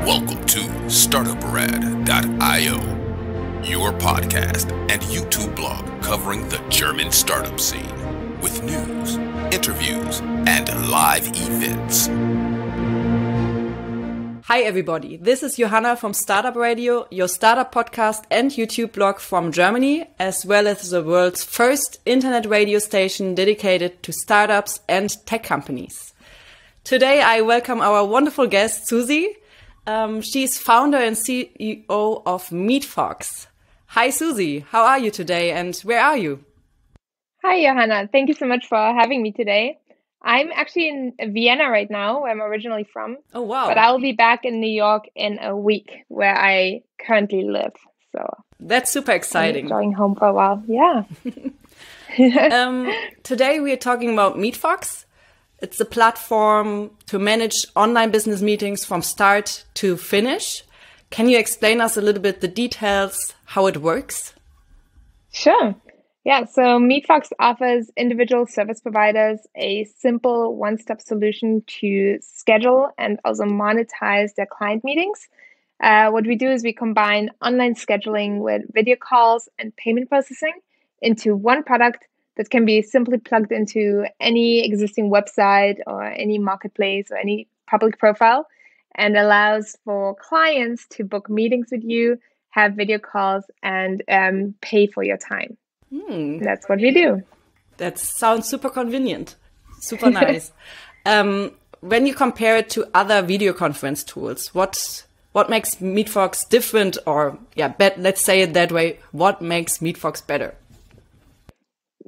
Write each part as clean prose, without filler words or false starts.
Welcome to Startuprad.io, your podcast and YouTube blog covering the German startup scene with news, interviews, and live events. Hi everybody, this is Johanna from Startup Radio, your startup podcast and YouTube blog from Germany, as well as the world's first internet radio station dedicated to startups and tech companies. Today I welcome our wonderful guest, Susie. She's founder and CEO of MeetFox. Hi Susie, how are you today and where are you? Hi Johanna, thank you so much for having me today. I'm actually in Vienna right now, where I'm originally from. Oh wow. But I'll be back in New York in a week, where I currently live. So that's super exciting. I'm going home for a while, yeah. Today we are talking about MeetFox. It's a platform to manage online business meetings from start to finish. Can you explain us a little bit the details, how it works? Sure. Yeah, so MeetFox offers individual service providers a simple one-stop solution to schedule and also monetize their client meetings. What we do is we combine online scheduling with video calls and payment processing into one product that can be simply plugged into any existing website or any marketplace or any public profile, and allows for clients to book meetings with you, have video calls, and pay for your time. That's what we do. That sounds super convenient. Super nice. When you compare it to other video conference tools, what makes MeetFox different, or let's say it that way, what makes MeetFox better?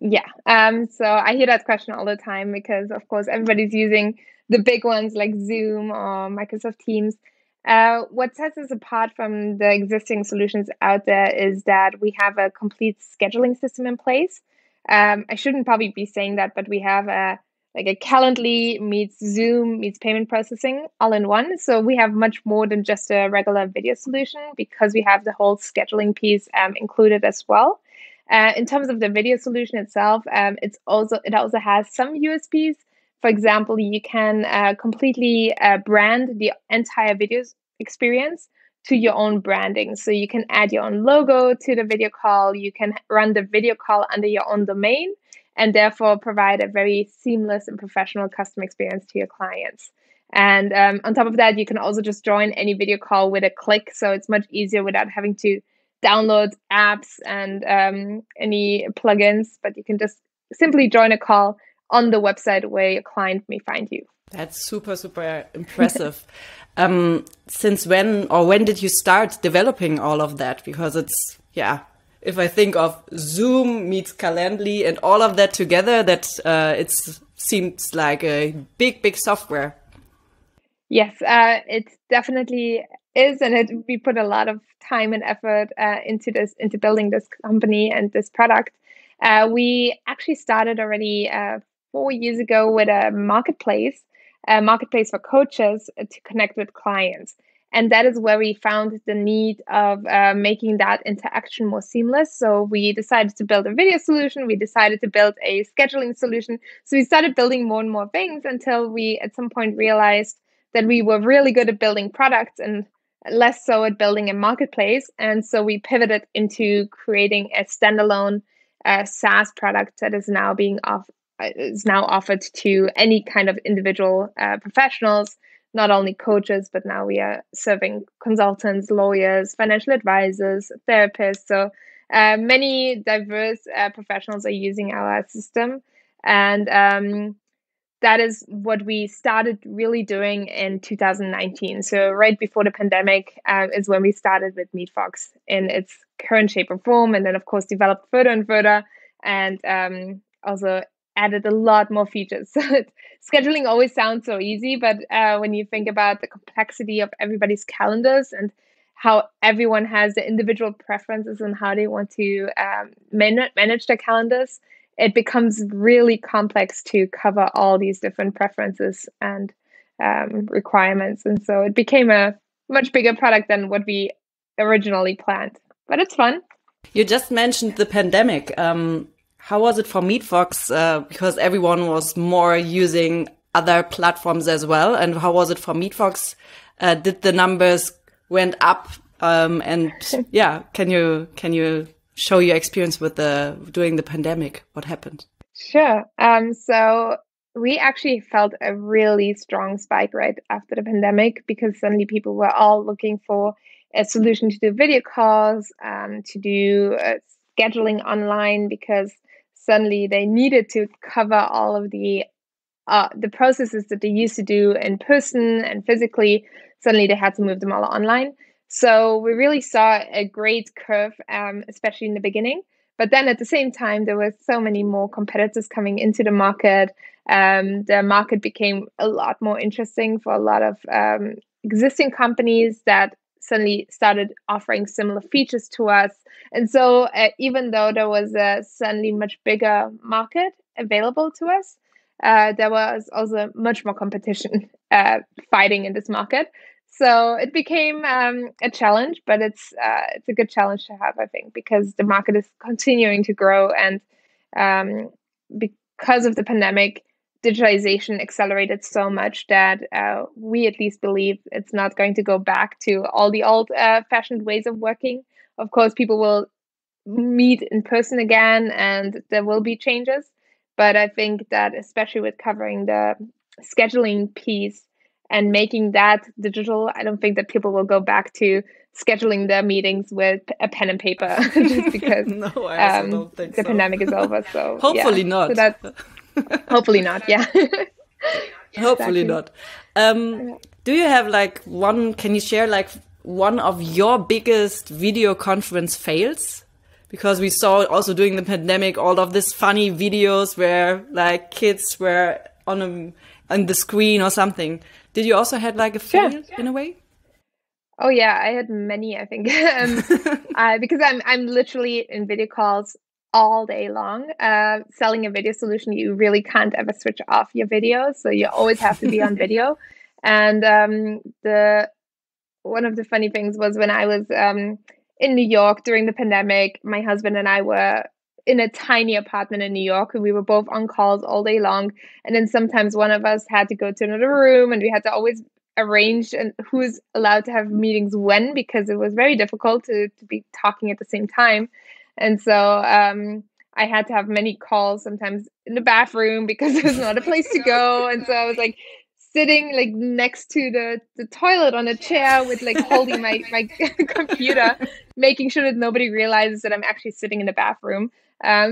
Yeah, so I hear that question all the time because, of course, everybody's using the big ones like Zoom or Microsoft Teams. What sets us apart from the existing solutions out there is that we have a complete scheduling system in place. I shouldn't probably be saying that, but we have a Calendly meets Zoom meets payment processing all in one. So we have much more than just a regular video solution because we have the whole scheduling piece included as well. In terms of the video solution itself, it also has some USPs. For example, you can completely brand the entire video experience to your own branding. So you can add your own logo to the video call. You can run the video call under your own domain and therefore provide a very seamless and professional customer experience to your clients. And on top of that, you can also just join any video call with a click. So it's much easier without having to download apps and any plugins, but you can just simply join a call on the website where your client may find you. That's super, super impressive. Since when did you start developing all of that? Because it's, if I think of Zoom meets Calendly and all of that together, that it seems like a big, big software. Yes, it definitely is. And we put a lot of time and effort into building this company and this product. We actually started already 4 years ago with a marketplace for coaches to connect with clients. And that is where we found the need of making that interaction more seamless. So we decided to build a video solution. We decided to build a scheduling solution. So we started building more and more things until we at some point realized that we were really good at building products and less so at building a marketplace. And so we pivoted into creating a standalone SaaS product that is now offered to any kind of individual professionals, not only coaches, but now we are serving consultants, lawyers, financial advisors, therapists. So many diverse professionals are using our system. And that is what we started really doing in 2019. So right before the pandemic is when we started with MeetFox in its current shape or form, and then of course developed further and further, and also added a lot more features. So scheduling always sounds so easy, but when you think about the complexity of everybody's calendars and how everyone has the individual preferences and how they want to manage their calendars, it becomes really complex to cover all these different preferences and requirements. And so it became a much bigger product than what we originally planned. But it's fun. You just mentioned the pandemic. How was it for MeetFox? Because everyone was more using other platforms as well? And how was it for MeetFox? Did the numbers went up? And yeah, can you show your experience with during the pandemic? What happened? Sure. So we actually felt a really strong spike right after the pandemic, because suddenly people were all looking for a solution to do video calls, to do scheduling online, because suddenly they needed to cover all of the processes that they used to do in person and physically. Suddenly they had to move them all online. So we really saw a great curve, especially in the beginning. But then at the same time, there were so many more competitors coming into the market. The market became a lot more interesting for a lot of existing companies that suddenly started offering similar features to us. And so even though there was a suddenly much bigger market available to us, there was also much more competition fighting in this market. So it became a challenge, but it's a good challenge to have, I think, because the market is continuing to grow, and because of the pandemic, digitalization accelerated so much that we at least believe it's not going to go back to all the old-fashioned ways of working. Of course, people will meet in person again, and there will be changes. But I think that especially with covering the scheduling piece and making that digital, I don't think that people will go back to scheduling their meetings with a pen and paper just because No, I also don't think the pandemic is over. So hopefully not. So that's hopefully not. Yeah. Hopefully not. Do you have can you share one of your biggest video conference fails? Because we saw also during the pandemic all of these funny videos where kids were on the screen or something. Did you also have a fail in a way? Oh yeah, I had many, I think, because I'm literally in video calls all day long. Selling a video solution, you really can't ever switch off your video, so you always have to be on video. And one of the funny things was when I was in New York during the pandemic, my husband and I were in a tiny apartment in New York, and we were both on calls all day long. And then sometimes one of us had to go to another room, and we had to always arrange and who's allowed to have meetings when, because it was very difficult to be talking at the same time. And so I had to have many calls, sometimes in the bathroom because there was not a place to go. And so I was sitting next to the toilet on a chair with holding my computer, making sure that nobody realizes that I'm actually sitting in the bathroom.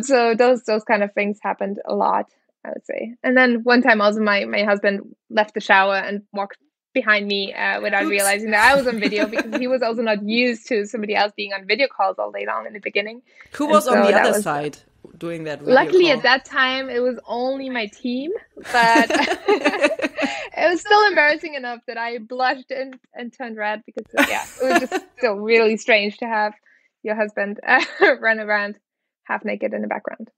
So those kind of things happened a lot, I would say. And then one time also my husband left the shower and walked behind me without realizing that I was on video, because he was also not used to somebody else being on video calls all day long in the beginning. Who was on the other side doing that video luckily call? At that time it was only my team, but it was still embarrassing enough that I blushed and turned red, because it was just still really strange to have your husband run around half naked in the background.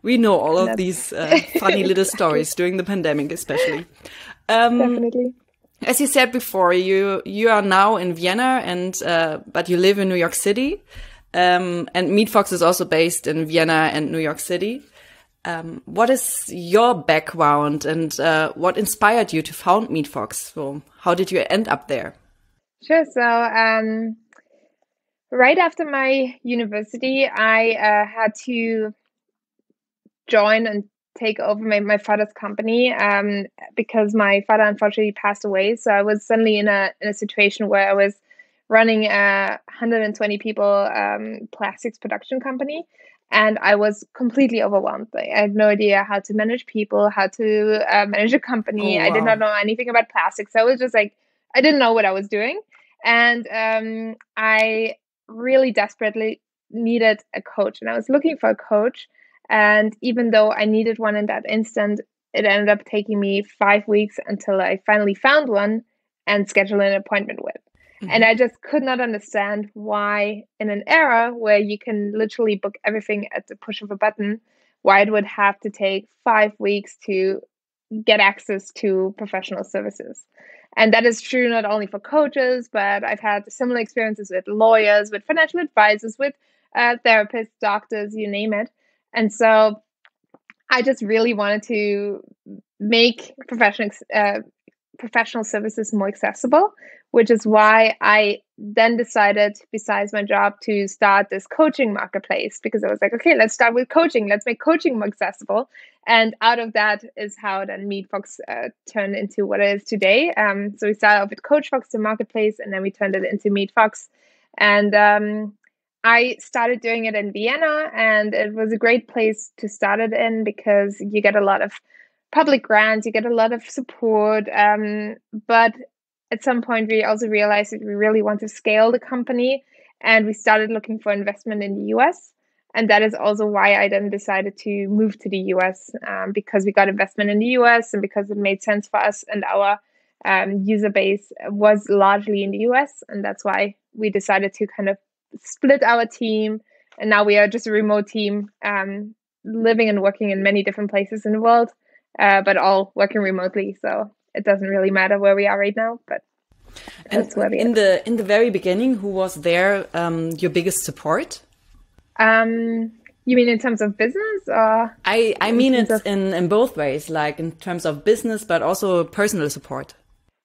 We know all of these funny little stories during the pandemic, especially. Definitely. As you said before, you are now in Vienna, and but you live in New York City. And MeetFox is also based in Vienna and New York City. What is your background, and what inspired you to found MeetFox? So how did you end up there? Sure. So right after my university, I had to join and take over my father's company because my father unfortunately passed away. So I was suddenly in a situation where I was running a 120 people plastics production company, and I was completely overwhelmed. I had no idea how to manage people, how to manage a company. Oh, wow. I did not know anything about plastics. So I was just I didn't know what I was doing. And I really desperately needed a coach, and I was looking for a coach. And even though I needed one in that instant, it ended up taking me 5 weeks until I finally found one and scheduled an appointment with. Mm-hmm. And I just could not understand why, in an era where you can literally book everything at the push of a button, why it would have to take 5 weeks to get access to professional services. And that is true not only for coaches, but I've had similar experiences with lawyers, with financial advisors, with therapists, doctors, you name it. And so I just really wanted to make professional services more accessible, which is why I then decided, besides my job, to start this coaching marketplace, because I was like, okay, let's start with coaching. Let's make coaching more accessible. And out of that is how then MeetFox turned into what it is today. So we started off with CoachFox, the marketplace, and then we turned it into MeetFox. And I started doing it in Vienna, and it was a great place to start it in because you get a lot of public grants, you get a lot of support. But at some point, we also realized that we really want to scale the company, and we started looking for investment in the US. And that is also why I then decided to move to the US, because we got investment in the US and because it made sense for us, and our user base was largely in the US. And that's why we decided to kind of split our team. And now we are just a remote team, living and working in many different places in the world, but all working remotely. So it doesn't really matter where we are right now, but that's where we are. In the very beginning, who was there your biggest support? You mean in terms of business, or? I mean it's in both ways, like in terms of business, but also personal support.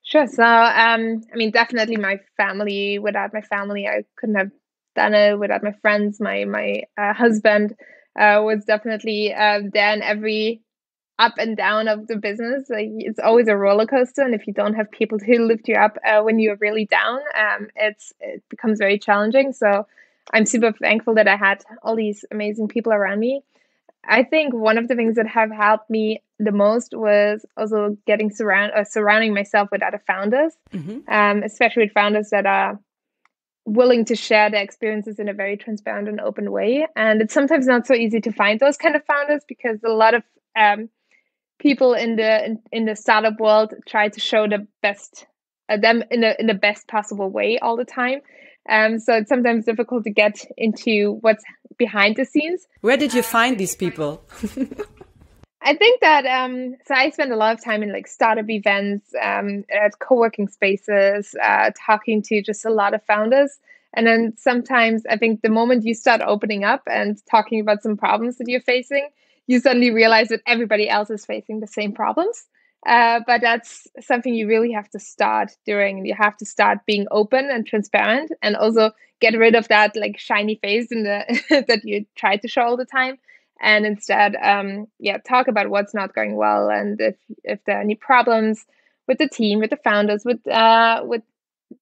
Sure. So, I mean, definitely my family. Without my family, I couldn't have done it. Without my friends, my husband was definitely there in every up and down of the business. Like, it's always a roller coaster, and if you don't have people to lift you up when you're really down, it becomes very challenging. So I'm super thankful that I had all these amazing people around me. I think one of the things that have helped me the most was also getting surrounding myself with other founders, especially with founders that are willing to share their experiences in a very transparent and open way. And it's sometimes not so easy to find those kind of founders, because a lot of people in the startup world try to show the best them in the best possible way all the time. So it's sometimes difficult to get into what's behind the scenes. Where did you find these people? I think that so I spend a lot of time in like startup events, at co-working spaces, talking to just a lot of founders. And then sometimes I think the moment you start opening up and talking about some problems that you're facing, you suddenly realize that everybody else is facing the same problems. But that's something you really have to start doing. You have to start being open and transparent, and also get rid of that like shiny face in the that you try to show all the time. And instead, talk about what's not going well, and if there are any problems with the team, with the founders, with the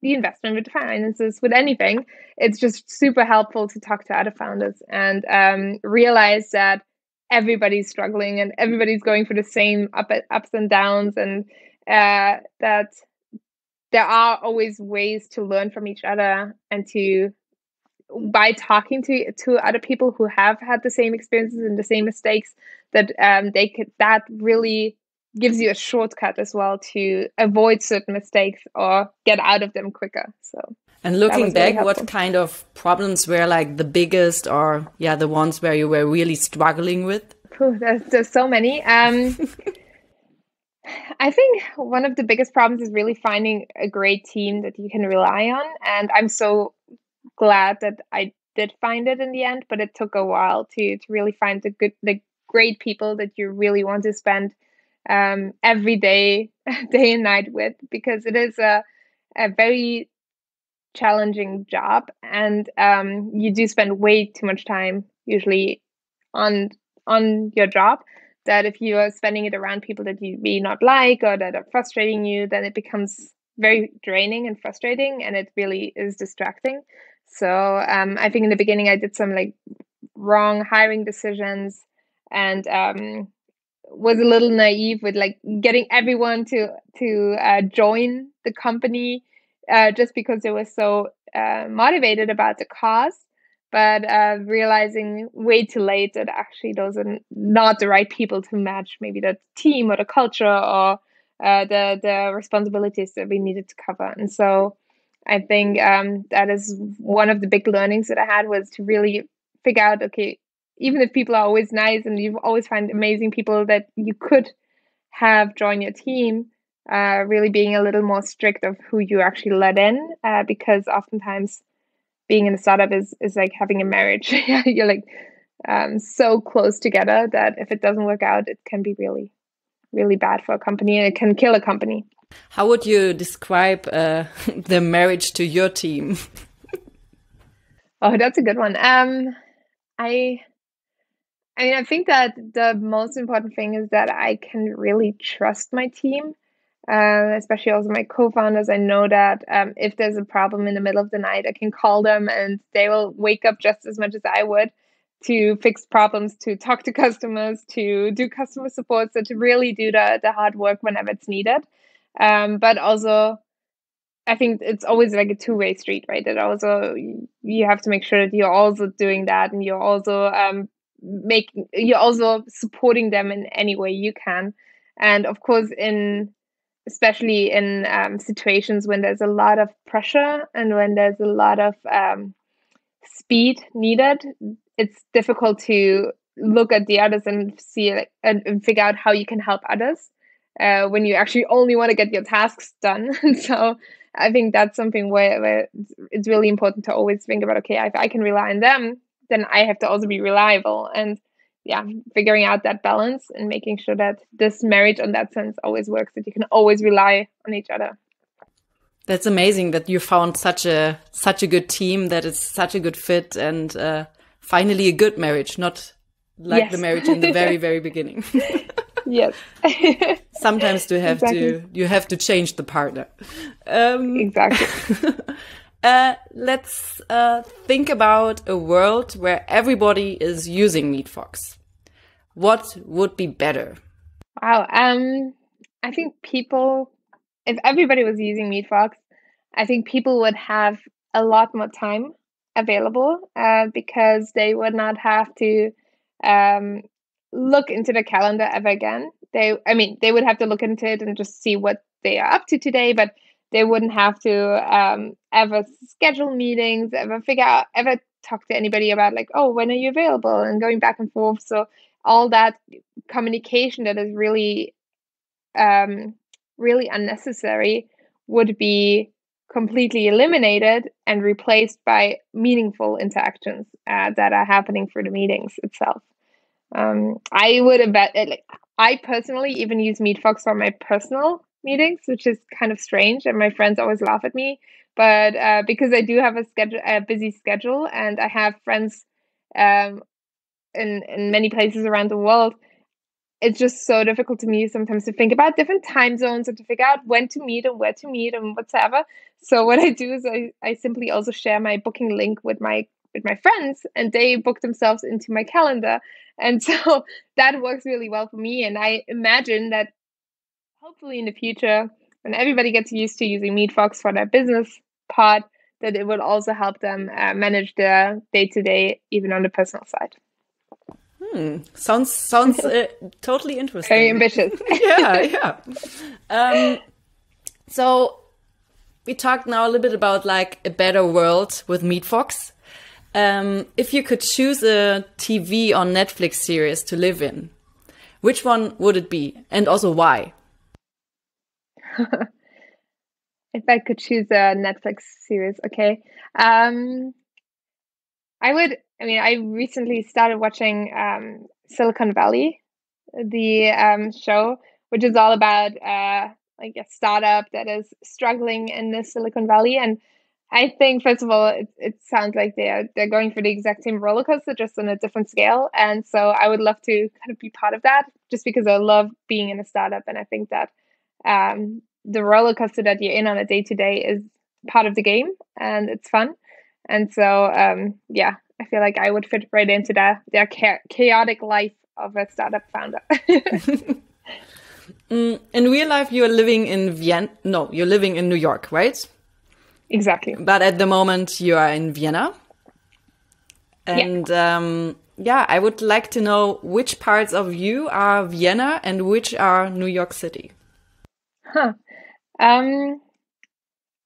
investment, with the finances, with anything. It's just super helpful to talk to other founders and realize that everybody's struggling and everybody's going through the same ups and downs, and that there are always ways to learn from each other, and to by talking to other people who have had the same experiences and the same mistakes, that that really gives you a shortcut as well to avoid certain mistakes or get out of them quicker. So, and looking back, what kind of problems were like the biggest, or the ones where you were really struggling with? There's so many. I think one of the biggest problems is really finding a great team that you can rely on, and I'm so glad that I did find it in the end, but it took a while to really find the great people that you really want to spend every day and night with, because it is a very challenging job, and you do spend way too much time usually on your job, that if you are spending it around people that you may not like or that are frustrating you, then it becomes very draining and frustrating, and it really is distracting. So I think in the beginning I did some like wrong hiring decisions, and was a little naive with like getting everyone to join the company just because they were so motivated about the cause, but realizing way too late that actually those are not the right people to match maybe the team or the culture or the responsibilities that we needed to cover. And so I think that is one of the big learnings that I had, was to really figure out, okay, even if people are always nice and you always find amazing people that you could have join your team, really being a little more strict of who you actually let in, because oftentimes being in a startup is like having a marriage. You're like so close together that if it doesn't work out, it can be really really bad for a company, and it can kill a company. How would you describe the marriage to your team? Oh, that's a good one. I mean, I think that the most important thing is that I can really trust my team, especially also my co-founders. I know that if there's a problem in the middle of the night, I can call them and they will wake up just as much as I would to fix problems, to talk to customers, to do customer support, so to really do the hard work whenever it's needed. But also, I think it's always like a two-way street, right? That also you have to make sure that you're also doing that, and you're also you're also supporting them in any way you can. And of course, especially in situations when there's a lot of pressure and when there's a lot of speed needed, it's difficult to look at the others and see and figure out how you can help others when you actually only want to get your tasks done. So I think that's something where it's really important to always think about, okay, if I can rely on them, then I have to also be reliable. And yeah, figuring out that balance and making sure that this marriage in that sense always works, that you can always rely on each other. That's amazing that you found such a good team, that it's such a good fit, and finally a good marriage, not like Yes. the marriage in the very, very beginning. Yes. Sometimes you have to change the partner. Exactly. Let's think about a world where everybody is using MeetFox. What would be better? Wow. I think if everybody was using MeetFox, I think people would have a lot more time available because they would not have to look into the calendar ever again. They would have to look into it and just see what they are up to today, but they wouldn't have to ever schedule meetings, ever talk to anybody about like, oh, when are you available, and going back and forth. So all that communication that is really really unnecessary would be completely eliminated and replaced by meaningful interactions that are happening through the meetings itself. I would bet like I personally even use MeetFox for my personal meetings, which is kind of strange, and my friends always laugh at me. But because I do have a busy schedule, and I have friends in many places around the world, it's just so difficult to me sometimes to think about different time zones and to figure out when to meet and where to meet and whatever. So what I do is I simply also share my booking link with my friends, and they book themselves into my calendar. And so that works really well for me. And I imagine that hopefully in the future, when everybody gets used to using MeetFox for their business part, that it will also help them manage their day-to-day, even on the personal side. Sounds totally interesting. Very ambitious. Yeah. So we talked now a little bit about like a better world with MeetFox. If you could choose a TV or Netflix series to live in, which one would it be, and also why? If I could choose a Netflix series, okay. I recently started watching Silicon Valley, the show, which is all about like a startup that is struggling in the Silicon Valley. And I think, first of all, it sounds like they're going for the exact same roller coaster, just on a different scale. And so I would love to kind of be part of that, just because I love being in a startup. And I think that the roller coaster that you're in on a day-to-day is part of the game, and it's fun. And so, yeah, I feel like I would fit right into their chaotic life of a startup founder. In real life, you're living in Vienna. No, you're living in New York, right? Exactly. But at the moment, you are in Vienna. And I would like to know which parts of you are Vienna and which are New York City.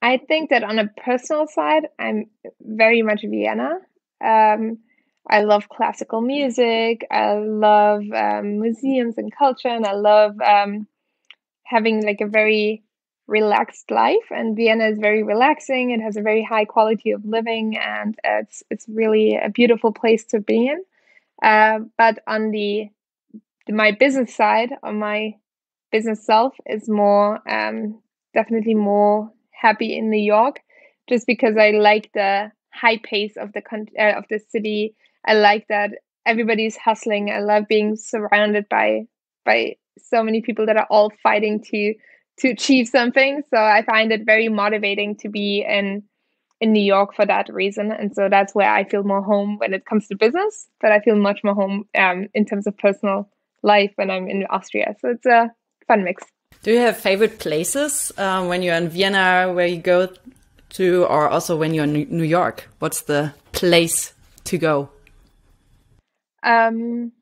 I think that on a personal side, I'm very much Vienna. I love classical music. I love museums and culture, and I love having like a very relaxed life. And Vienna is very relaxing. It has a very high quality of living, and it's really a beautiful place to be in. But on my business side, on my business self is more definitely more happy in New York, just because I like the high pace of of the city. I like that everybody's hustling. I love being surrounded by so many people that are all fighting to achieve something. So I find it very motivating to be in New York for that reason. And so that's where I feel more home when it comes to business, but I feel much more home in terms of personal life when I'm in Austria. So it's a fun mix. Do you have favorite places when you're in Vienna where you go to, or also when you're in New York? What's the place to go? In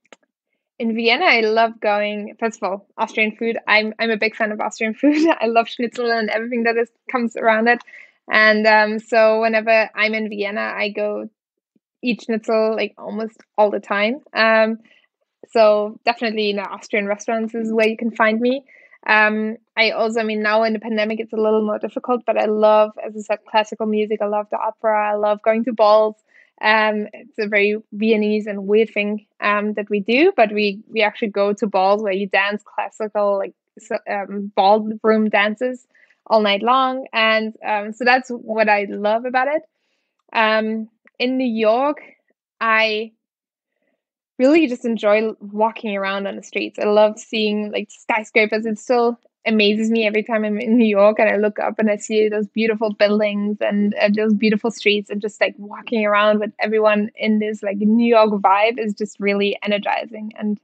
Vienna, I love going, first of all, Austrian food. I'm a big fan of Austrian food. I love schnitzel and everything that comes around it. And so whenever I'm in Vienna, I go eat schnitzel like almost all the time. So definitely Austrian restaurants is where you can find me. I also, I mean, now in the pandemic, it's a little more difficult, but I love, as I said, classical music. I love the opera. I love going to balls. It's a very Viennese and weird thing that we do, but we actually go to balls where you dance classical, like ballroom dances all night long. And so that's what I love about it. In New York, I really just enjoy walking around on the streets. I love seeing like skyscrapers. It still amazes me every time I'm in New York and I look up and I see those beautiful buildings and those beautiful streets, and just like walking around with everyone in this like New York vibe is just really energizing. And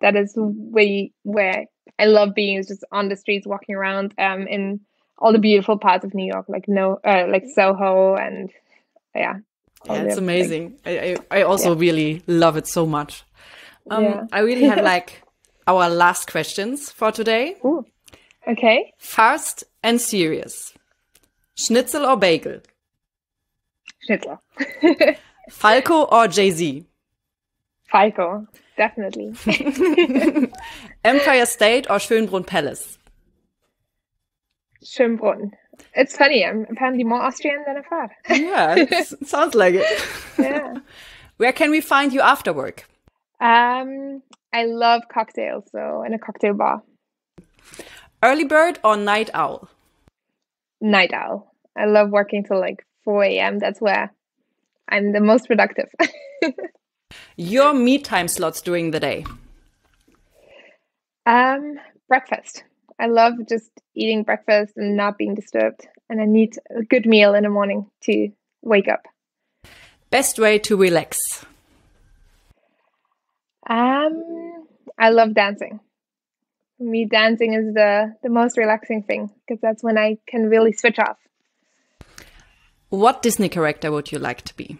that is where I love being, is just on the streets walking around in all the beautiful parts of New York, like Soho and yeah. Yeah, it's amazing. I also really love it so much. I really have like our last questions for today. Ooh. Okay. Fast and serious. Schnitzel or bagel? Schnitzel. Falco or Jay-Z? Falco, definitely. Empire State or Schönbrunn Palace? Schönbrunn. It's funny, I'm apparently more Austrian than I thought. Yeah, it sounds like it. Yeah. Where can we find you after work? I love cocktails, so in a cocktail bar. Early bird or night owl? Night owl. I love working till like 4 a.m. That's where I'm the most productive. Your me time slots during the day? Breakfast. I love just eating breakfast and not being disturbed. And I need a good meal in the morning to wake up. Best way to relax? I love dancing. For me, dancing is the most relaxing thing, because that's when I can really switch off. What Disney character would you like to be?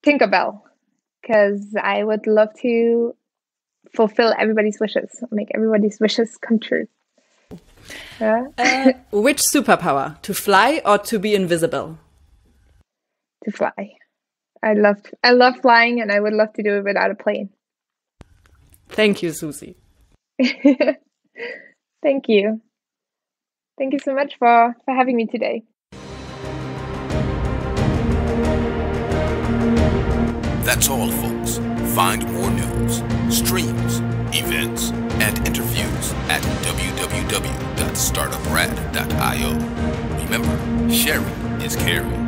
Tinkerbell. Because I would love to fulfill everybody's wishes, make everybody's wishes come true. Which superpower? To fly or to be invisible? To fly. I love flying, and I would love to do it without a plane. Thank you, Susie. Thank you. Thank you so much for having me today. That's all, folks. Find more news, streams, events, and interviews at www.startuprad.io. Remember, sharing is caring.